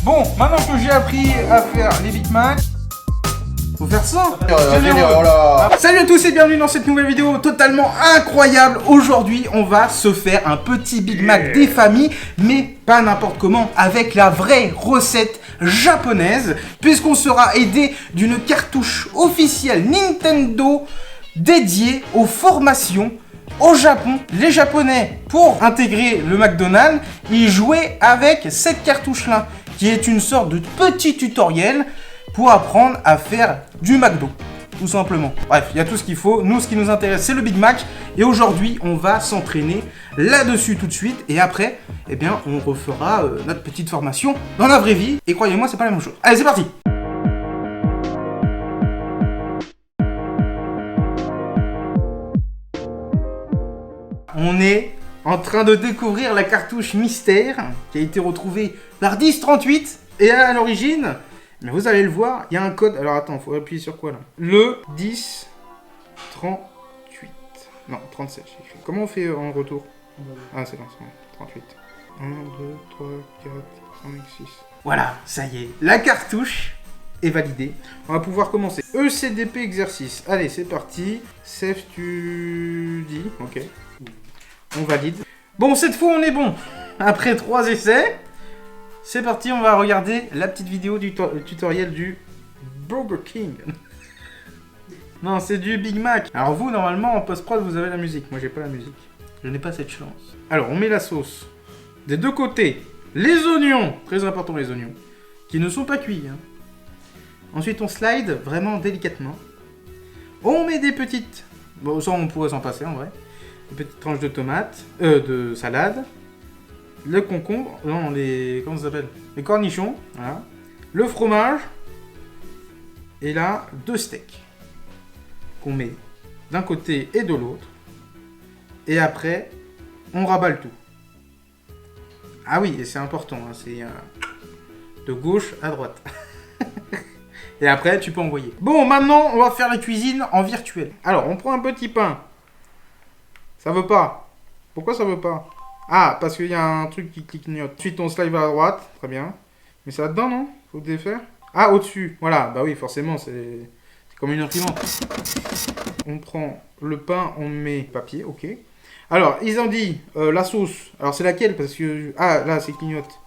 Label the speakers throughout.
Speaker 1: Bon, maintenant que j'ai appris à faire les Big Mac, faut faire ça. Salut à tous et bienvenue dans cette nouvelle vidéo totalement incroyable. Aujourd'hui, on va se faire un petit Big Mac des familles, mais pas n'importe comment, avec la vraie recette japonaise, puisqu'on sera aidé d'une cartouche officielle Nintendo dédiée aux formations. Au Japon, les Japonais, pour intégrer le McDonald's, ils jouaient avec cette cartouche-là, qui est une sorte de petit tutoriel pour apprendre à faire du McDo, tout simplement. Bref, il y a tout ce qu'il faut. Nous, ce qui nous intéresse, c'est le Big Mac. Et aujourd'hui, on va s'entraîner là-dessus tout de suite. Et après, eh bien, on refera notre petite formation dans la vraie vie. Et croyez-moi, c'est pas la même chose. Allez, c'est parti! On est en train de découvrir la cartouche mystère qui a été retrouvée par 1038 et à l'origine, mais vous allez le voir, il y a un code. Alors attends, faut appuyer sur quoi là? Le 1038. Non, 37, j'ai écrit. Comment on fait en retour? Ah, c'est bon, 38. 1, 2, 3, 4, 5, 6. Voilà, ça y est, la cartouche est validée. On va pouvoir commencer. ECDP exercice. Allez, c'est parti. Save, tu dis. Ok. On valide. Bon, cette fois, on est bon. Après 3 essais, c'est parti, on va regarder la petite vidéo du tutoriel du Burger King. Non, c'est du Big Mac. Alors vous, normalement, en post-prod, vous avez la musique. Moi, j'ai pas la musique. Je n'ai pas cette chance. Alors, on met la sauce. Des deux côtés, les oignons. Très important, les oignons. Qui ne sont pas cuits. Hein. Ensuite, on slide vraiment délicatement. On met des petites... Bon, ça, on pourrait s'en passer, en vrai. Une petite tranche de tomate, de salade, le concombre, non, les, comment ça s'appelle? Les cornichons, voilà, le fromage, et là, 2 steaks qu'on met d'un côté et de l'autre, et après, on rabat le tout. Ah oui, et c'est important, hein, c'est de gauche à droite. Et après, tu peux envoyer. Bon, maintenant, on va faire la cuisine en virtuel. Alors, on prend un petit pain. Ça veut pas. Pourquoi ça veut pas? Ah, parce qu'il y a un truc qui clignote. Ensuite, on slide à droite. Très bien. Mais c'est là-dedans, non? Faut défaire. Ah, au-dessus. Voilà. Bah oui, forcément, c'est comme une imprimante. On prend le pain, on met papier. Ok. Alors, ils ont dit la sauce. Alors, c'est laquelle? Parce que... Ah, là, c'est clignote.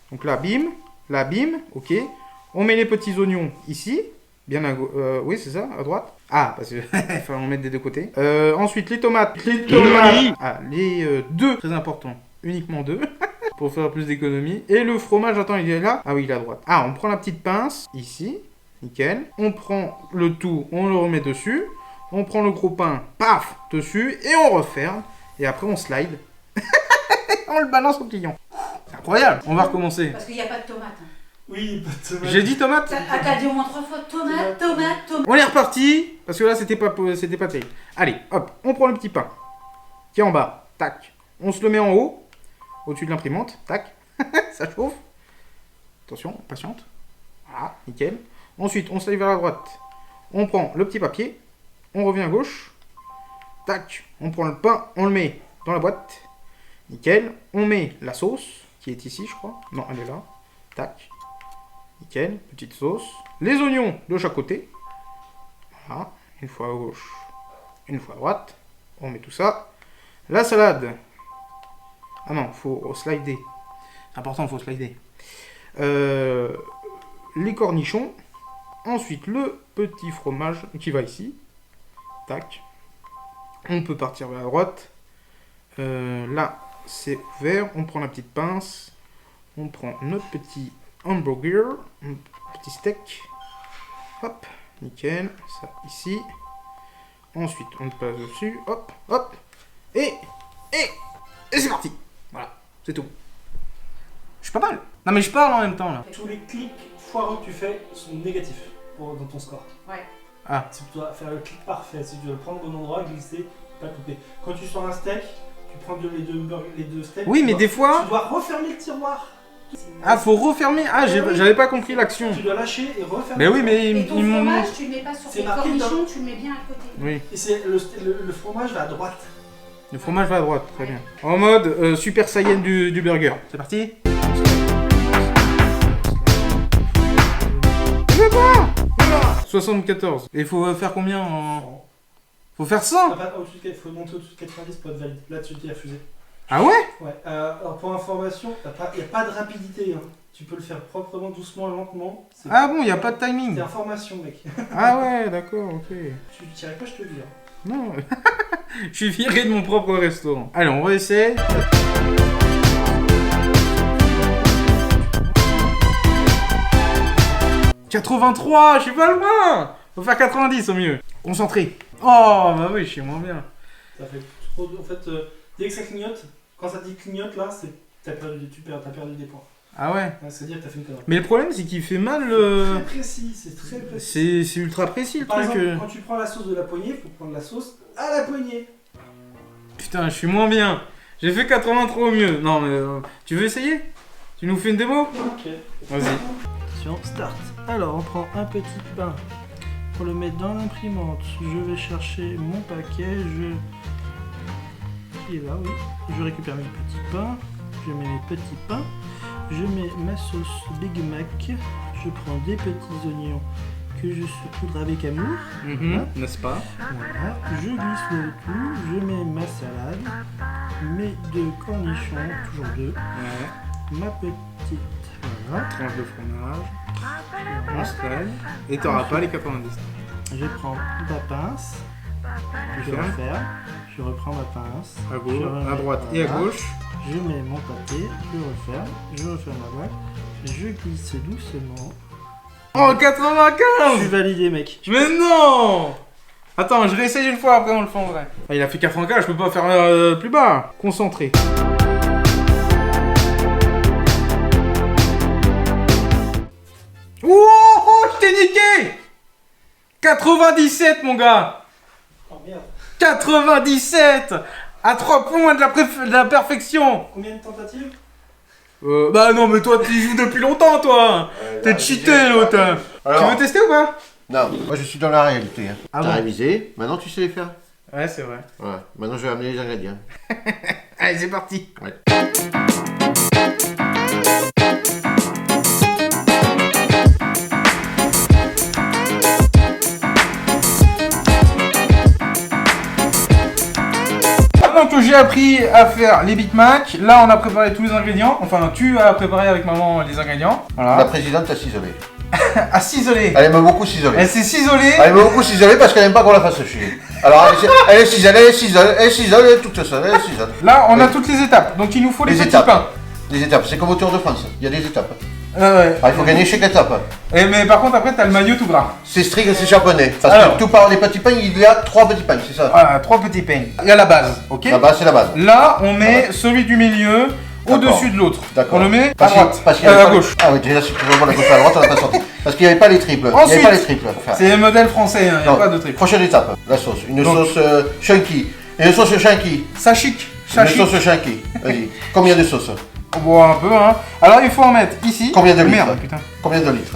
Speaker 1: Donc là, bim. Là, bim. Ok. On met les petits oignons ici. Bien à gauche. Oui, c'est ça, à droite. Ah, parce que faut en mettre des deux côtés. Ensuite, les tomates. Ah, les deux, très important. Uniquement 2. Pour faire plus d'économie. Et le fromage, attends, il est là? Ah oui, il est à droite. Ah, on prend la petite pince, ici. Nickel. On prend le tout, on le remet dessus. On prend le gros pain, paf, dessus. Et on referme. Et après, on slide. On le balance au client. C'est incroyable. On va recommencer.
Speaker 2: Parce qu'il n'y a pas de tomate. Hein.
Speaker 1: Oui, j'ai dit tomate.
Speaker 2: T'as dit au moins 3 fois tomate.
Speaker 1: On est reparti, parce que là c'était pas terrible. Allez, hop, on prend le petit pain qui est en bas, tac. On se le met en haut, au-dessus de l'imprimante, tac. Ça chauffe. Attention, patiente. Voilà, nickel. Ensuite, on slide vers la droite. On prend le petit papier, on revient à gauche, tac. On prend le pain, on le met dans la boîte, nickel. On met la sauce, qui est ici, je crois. Non, elle est là, tac. Nickel, petite sauce. Les oignons de chaque côté. Voilà, une fois à gauche, une fois à droite. On met tout ça. La salade. Ah non, faut slider. Important, faut slider. Les cornichons. Ensuite, le petit fromage qui va ici. Tac. On peut partir vers la droite. Là, c'est ouvert. On prend la petite pince. On prend notre petit hamburger, un petit steak, hop, nickel, ça ici, ensuite on le passe dessus, hop, hop, et c'est parti, voilà, c'est tout. Je suis pas mal. Non mais je parle en même temps là.
Speaker 3: Tous les clics foireux que tu fais sont négatifs dans ton score.
Speaker 2: Ouais.
Speaker 1: Ah.
Speaker 3: Si tu dois faire le clic parfait, si tu dois le prendre au bon endroit, glisser, pas couper. Quand tu sors un steak, tu prends les deux steaks.
Speaker 1: Oui mais des fois...
Speaker 3: Tu dois refermer le tiroir.
Speaker 1: Ah, faut refermer. Ah, j'avais pas compris l'action.
Speaker 3: Tu dois lâcher et refermer.
Speaker 1: Mais oui, mais
Speaker 2: et ton fromage, tu le mets pas sur tes cornichons, tu le mets bien à côté.
Speaker 1: Oui.
Speaker 3: Et c'est le fromage va à droite.
Speaker 1: Le fromage va à droite, très bien. En mode Super Saiyan du burger. C'est parti. 74. Et il faut faire combien en... Faut faire 100.
Speaker 3: Il faut monter au-dessus de 90 pour être valide. Là, tu t'es refusé.
Speaker 1: Ah ouais?
Speaker 3: Ouais. Alors, pour information, il n'y a pas de rapidité. Hein. Tu peux le faire proprement, doucement, lentement.
Speaker 1: Ah bon, il n'y a pas de timing.
Speaker 3: C'est information, mec.
Speaker 1: Ah ouais, d'accord, ok.
Speaker 3: Tu tirais pas, je te vire.
Speaker 1: Non, je suis viré de mon propre restaurant. Allez, on va essayer. « 83, je suis pas loin. Faut faire 90 au mieux. Concentré. Oh, bah oui, je suis moins bien.
Speaker 3: Ça fait trop... En fait, dès que ça clignote, quand ça dit clignote, là, c'est t'as perdu des points.
Speaker 1: Ah ouais?
Speaker 3: C'est-à-dire que t'as fait une connerie.
Speaker 1: Mais le problème, c'est qu'il fait mal.
Speaker 3: C'est très précis, c'est très précis.
Speaker 1: C'est ultra précis le
Speaker 3: Par
Speaker 1: truc.
Speaker 3: exemple, quand tu prends la sauce de la poignée, il faut prendre la sauce à la poignée.
Speaker 1: Putain, je suis moins bien. J'ai fait 83 au mieux. Non, mais tu veux essayer? Tu nous fais une démo?
Speaker 3: Ok.
Speaker 1: Vas-y.
Speaker 3: Attention, start. Alors, on prend un petit pain pour le mettre dans l'imprimante. Je vais chercher mon paquet. Qui est là, oui. Je récupère mes petits pains. Je mets mes petits pains. Je mets ma sauce Big Mac. Je prends des petits oignons que je saupoudre avec amour. Voilà.
Speaker 1: N'est-ce pas?
Speaker 3: Voilà. Je glisse le tout. Je mets ma salade. Mes 2 cornichons, toujours 2.
Speaker 1: Ouais.
Speaker 3: Ma petite. Voilà.
Speaker 1: Tranche de fromage. On slide. Et t'auras pas les 90.
Speaker 3: Je prends ma pince. Je referme. Je reprends ma pince.
Speaker 1: À gauche, à droite et à gauche.
Speaker 3: Je mets mon pâté. Je referme la boîte. Je glisse doucement.
Speaker 1: Oh,
Speaker 3: Je
Speaker 1: 95!
Speaker 3: suis validé, mec.
Speaker 1: Mais non! Attends, je réessaye une fois, après on le fait en vrai. Ah, il a fait 95, je peux pas faire plus bas. Concentré. Oh, je t'ai niqué! 97, mon gars!
Speaker 3: Oh merde.
Speaker 1: 97! À 3 points de la perfection!
Speaker 3: Combien de tentatives?
Speaker 1: Bah non, mais toi, tu joues depuis longtemps, toi! T'es cheaté, l'autre! Tu veux tester ou pas?
Speaker 4: Non, moi je suis dans la réalité. Hein.
Speaker 1: Ah
Speaker 4: T'as
Speaker 1: bon?
Speaker 4: révisé, maintenant tu sais les faire.
Speaker 1: Ouais, c'est vrai.
Speaker 4: Ouais, maintenant je vais amener les ingrédients.
Speaker 1: Allez, c'est parti!
Speaker 4: Ouais.
Speaker 1: Maintenant que j'ai appris à faire les Big Mac, là on a préparé tous les ingrédients. Enfin, tu as préparé avec maman les ingrédients.
Speaker 4: La
Speaker 1: Voilà.
Speaker 4: présidente a ciselé.
Speaker 1: À ciseler.
Speaker 4: Elle aime beaucoup ciseler.
Speaker 1: Elle s'est ciselée.
Speaker 4: Elle aime beaucoup ciseler parce qu'elle aime pas qu'on la fasse chier. Alors elle cisèle toute seule, elle cisèle.
Speaker 1: Là, on a toutes les étapes. Donc il nous faut les petits
Speaker 4: étapes.
Speaker 1: pains.
Speaker 4: Les étapes, c'est comme au Tour de France, il y a des étapes.
Speaker 1: Ouais.
Speaker 4: Ah, il faut gagner chaque étape.
Speaker 1: Et, mais par contre, après, t'as le maillot tout gras.
Speaker 4: C'est strict, c'est japonais. Parce
Speaker 1: Alors.
Speaker 4: que tout part des petits pains, il y a 3 petits pains, c'est ça.
Speaker 1: Voilà, 3 petits pains. Il y a la base, ok?
Speaker 4: La base, c'est la base.
Speaker 1: Là, on met celui du milieu au-dessus de l'autre.
Speaker 4: D'accord.
Speaker 1: On le met à
Speaker 4: Parce
Speaker 1: droite,
Speaker 4: qu'il y avait
Speaker 1: à
Speaker 4: pas les-
Speaker 1: gauche.
Speaker 4: Ah oui, déjà si tu veux voir la gauche à la droite, on l'a pas sorti. Parce qu'il n'y avait pas les triples. Il n'y
Speaker 1: Ensuite,
Speaker 4: avait pas les triples. Enfin,
Speaker 1: C'est le modèle français, il n'y a
Speaker 4: non,
Speaker 1: pas de triple.
Speaker 4: Prochaine étape, la sauce. Une
Speaker 1: Donc.
Speaker 4: sauce chunky. Une sauce chunky.
Speaker 1: Sashik.
Speaker 4: Une
Speaker 1: Sashik.
Speaker 4: sauce chunky. Vas-y. Combien de sauces?
Speaker 1: On boit un peu, hein. Alors, il faut en mettre ici.
Speaker 4: Combien de litres?
Speaker 1: Merde, putain.
Speaker 4: Combien de litres?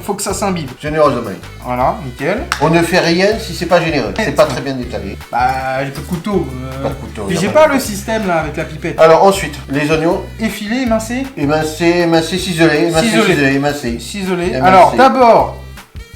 Speaker 1: Faut que ça s'imbibe.
Speaker 4: Généreusement.
Speaker 1: Voilà, nickel.
Speaker 4: On ne fait rien si c'est pas généreux. C'est pas très bien détaillé.
Speaker 1: Bah, j'ai pas de couteau.
Speaker 4: Pas de couteau,
Speaker 1: Puis
Speaker 4: y a
Speaker 1: j'ai
Speaker 4: pas
Speaker 1: pas
Speaker 4: de
Speaker 1: le
Speaker 4: couteau.
Speaker 1: système là avec la pipette.
Speaker 4: Alors ensuite, les oignons.
Speaker 1: Effilé, émincé,
Speaker 4: Émincé, ciselé,
Speaker 1: Ciselé.
Speaker 4: émincé.
Speaker 1: ciselé.
Speaker 4: Émincé.
Speaker 1: Alors, d'abord,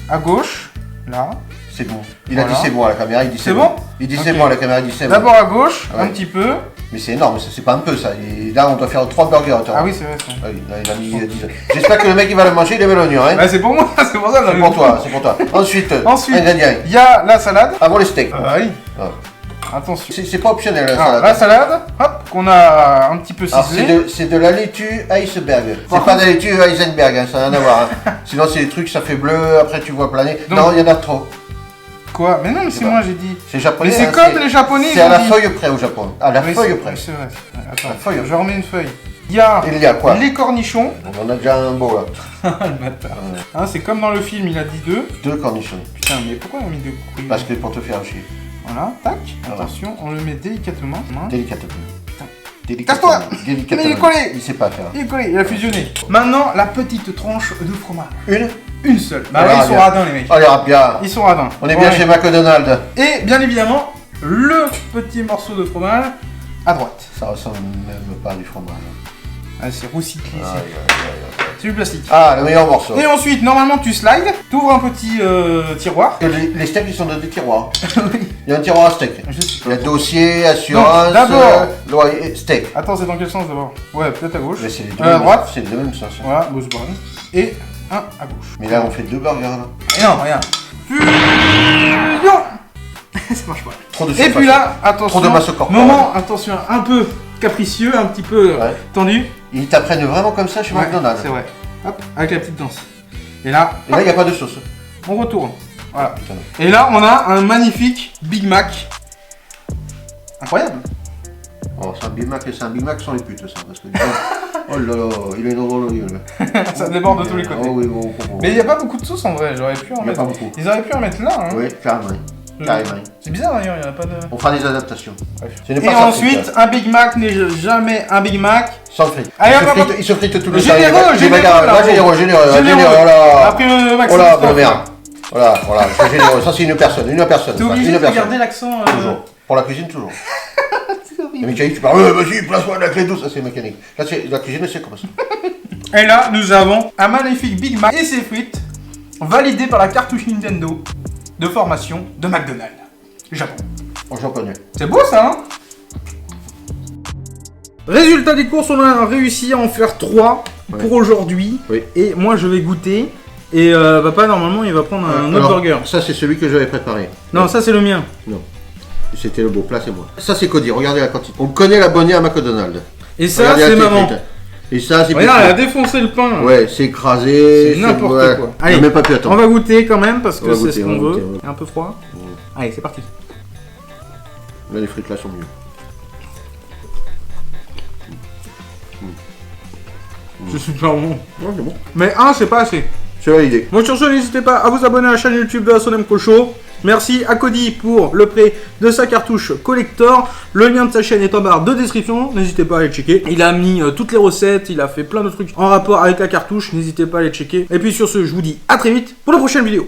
Speaker 1: à gauche, là.
Speaker 4: C'est bon. Il a
Speaker 1: Voilà.
Speaker 4: dit c'est bon à la caméra, il dit
Speaker 1: C'est bon.
Speaker 4: Il dit
Speaker 1: Ok.
Speaker 4: c'est bon à la caméra, il dit c'est bon.
Speaker 1: D'abord à gauche,
Speaker 4: Ouais.
Speaker 1: un petit peu.
Speaker 4: Mais c'est énorme, ça, c'est pas un peu ça. Et là, on doit faire 3 burgers. Attends.
Speaker 1: Ah oui, c'est vrai. ça.
Speaker 4: Ah oui, là, il a mis 10. J'espère que le mec il va le manger, il aime l'oignon, hein.
Speaker 1: Bah, c'est pour moi, c'est pour ça.
Speaker 4: C'est pour toi, c'est pour toi. Ensuite,
Speaker 1: Ensuite,
Speaker 4: ingrédients.
Speaker 1: il y a la salade.
Speaker 4: Avant les steaks.
Speaker 1: Ah oui.
Speaker 4: Ah.
Speaker 1: Attention.
Speaker 4: C'est pas optionnel la
Speaker 1: Alors,
Speaker 4: salade.
Speaker 1: la salade, hop, qu'on a un petit peu
Speaker 4: Alors,
Speaker 1: ciselée.
Speaker 4: c'est de la laitue iceberg.
Speaker 1: Par
Speaker 4: C'est pas de la laitue Heisenberg, hein, ça n'a rien à voir. Hein. Sinon, c'est des trucs, ça fait bleu, après tu vois planer.
Speaker 1: Donc-
Speaker 4: Non, il y en a trop.
Speaker 1: Quoi? Mais non, mais c'est
Speaker 4: pas.
Speaker 1: moi, j'ai dit.
Speaker 4: C'est japonais.
Speaker 1: Mais c'est
Speaker 4: hein,
Speaker 1: comme les Japonais,
Speaker 4: C'est
Speaker 1: ils
Speaker 4: à
Speaker 1: ont
Speaker 4: la
Speaker 1: dit.
Speaker 4: feuille près au Japon. À la
Speaker 1: Oui,
Speaker 4: feuille
Speaker 1: c'est-
Speaker 4: près.
Speaker 1: oui, c'est vrai. Attends,
Speaker 4: La feuille.
Speaker 1: je remets une feuille. Il y a
Speaker 4: Il y a quoi?
Speaker 1: les cornichons.
Speaker 4: On en a déjà un beau là.
Speaker 1: Le bâtard. Hein, c'est comme dans le film, il a dit 2.
Speaker 4: 2 cornichons.
Speaker 1: Putain, mais pourquoi on a mis 2 couilles?
Speaker 4: Parce que pour te faire chier.
Speaker 1: Voilà, tac.
Speaker 4: Voilà.
Speaker 1: Attention, on le met délicatement. Hein.
Speaker 4: Délicatement.
Speaker 1: Putain.
Speaker 4: Délicatement.
Speaker 1: Casse-toi.
Speaker 4: Délicatement.
Speaker 1: Mais il est collé.
Speaker 4: Il sait pas faire.
Speaker 1: Il est collé, il a fusionné. Maintenant, la petite tranche de fromage.
Speaker 4: Une.
Speaker 1: Une seule. Bah
Speaker 4: Alors,
Speaker 1: ouais, ils sont
Speaker 4: bien.
Speaker 1: radins, les mecs.
Speaker 4: Allez, bien.
Speaker 1: Ils sont radins.
Speaker 4: On est bien
Speaker 1: Ouais.
Speaker 4: chez McDonald's.
Speaker 1: Et bien évidemment, le petit morceau de fromage à droite.
Speaker 4: Ça ressemble même pas à du fromage.
Speaker 1: Ah, c'est recyclé.
Speaker 4: Aïe,
Speaker 1: c'est-
Speaker 4: aïe, aïe, aïe.
Speaker 1: C'est du plastique.
Speaker 4: Ah, le meilleur morceau.
Speaker 1: Et ensuite, normalement, tu slides, tu ouvres un petit tiroir.
Speaker 4: Les steaks, ils sont dans des tiroirs. Il y a un tiroir à steak. Il y a dossier, assurance,
Speaker 1: d'abord.
Speaker 4: loyer, steak.
Speaker 1: Attends, c'est dans quel sens d'abord? Ouais, peut-être à gauche.
Speaker 4: Mais c'est les deux
Speaker 1: à droite.
Speaker 4: C'est le même sens.
Speaker 1: Voilà, Boss Brown. Et un à gauche.
Speaker 4: Mais là, on fait 2 burgers là.
Speaker 1: Et non, regarde. Fusion. Ça marche pas.
Speaker 4: Trop de
Speaker 1: Et
Speaker 4: surface.
Speaker 1: puis là, attention.
Speaker 4: Trop de masse corporelle.
Speaker 1: Moment, attention, un peu capricieux, un petit peu tendu.
Speaker 4: Ils t'apprennent vraiment comme ça chez
Speaker 1: Ouais,
Speaker 4: McDonald's.
Speaker 1: c'est vrai. Hop, avec la petite danse. Et là,
Speaker 4: Et là, il n'y a pas de sauce.
Speaker 1: on retourne. Voilà.
Speaker 4: Putain.
Speaker 1: Et là, on a un magnifique Big Mac. Incroyable.
Speaker 4: Oh, c'est un Big Mac sans les putes, ça. Parce que, oh là là, il a une drôle de gueule.
Speaker 1: Ça déborde de tous les côtés.
Speaker 4: Oh oui, oh.
Speaker 1: Mais il n'y a pas beaucoup de sauce en vrai, j'aurais pu en
Speaker 4: Il n'y a
Speaker 1: mettre.
Speaker 4: pas beaucoup.
Speaker 1: Ils auraient pu en mettre là. Hein.
Speaker 4: Oui, carrément. Carrément.
Speaker 1: C'est bizarre d'ailleurs, il n'y en a pas de.
Speaker 4: On fera des adaptations.
Speaker 1: Bref.
Speaker 4: Ce n'est
Speaker 1: Et
Speaker 4: pas ça,
Speaker 1: ensuite, un Big Mac n'est jamais un Big Mac.
Speaker 4: sans frites.
Speaker 1: Allez,
Speaker 4: Il se frite tout le temps.
Speaker 1: Généreux,
Speaker 4: Généreux. Oh là.
Speaker 1: Après le Mac,
Speaker 4: Oh là, bonne merde. Voilà, je suis généreux. Ça, c'est une personne.
Speaker 1: T'es obligé de garder l'accent.
Speaker 4: Toujours. Pour la cuisine, toujours. La mécanique, tu parles, vas-y, place-moi la clé douce, ça c'est mécanique. Là, la cuisine, c'est comme ça.
Speaker 1: Et là, nous avons un magnifique Big Mac et ses frites validé par la cartouche Nintendo de formation de McDonald's. Japon.
Speaker 4: En japonais.
Speaker 1: C'est beau ça, hein? Résultat des courses, on a réussi à en faire 3 pour aujourd'hui.
Speaker 4: Oui.
Speaker 1: Et moi, je vais goûter. Et papa, normalement, il va prendre un autre burger.
Speaker 4: Ça, c'est celui que j'avais préparé.
Speaker 1: Non, ça, c'est le mien.
Speaker 4: Non. C'était le beau plat, c'est moi. Ça, c'est Cody, regardez la quantité. On connaît l'abonné à McDonald's.
Speaker 1: Et ça,
Speaker 4: Regardez
Speaker 1: c'est
Speaker 4: la
Speaker 1: maman.
Speaker 4: frites. Et ça, c'est
Speaker 1: Regarde, elle a défoncé le pain.
Speaker 4: Ouais, c'est écrasé.
Speaker 1: C'est n'importe
Speaker 4: ouais.
Speaker 1: quoi.
Speaker 4: Allez, même pas pu
Speaker 1: On
Speaker 4: attendre.
Speaker 1: va goûter quand même parce
Speaker 4: On
Speaker 1: que
Speaker 4: va
Speaker 1: c'est
Speaker 4: goûter,
Speaker 1: ce
Speaker 4: on
Speaker 1: qu'on
Speaker 4: va
Speaker 1: veut.
Speaker 4: goûter, on va
Speaker 1: C'est un peu froid. Allez, c'est parti.
Speaker 4: Là, les frites là sont mieux.
Speaker 1: C'est super bon.
Speaker 4: Ouais, c'est bon.
Speaker 1: Mais un, c'est pas assez.
Speaker 4: C'est validé.
Speaker 1: Bon, sur ce, n'hésitez pas à vous abonner à la chaîne YouTube de la Sonemco Show. Merci à Cody pour le prêt de sa cartouche collector. Le lien de sa chaîne est en barre de description. N'hésitez pas à aller checker. Il a mis toutes les recettes. Il a fait plein de trucs en rapport avec la cartouche. N'hésitez pas à aller checker. Et puis sur ce, je vous dis à très vite pour la prochaine vidéo.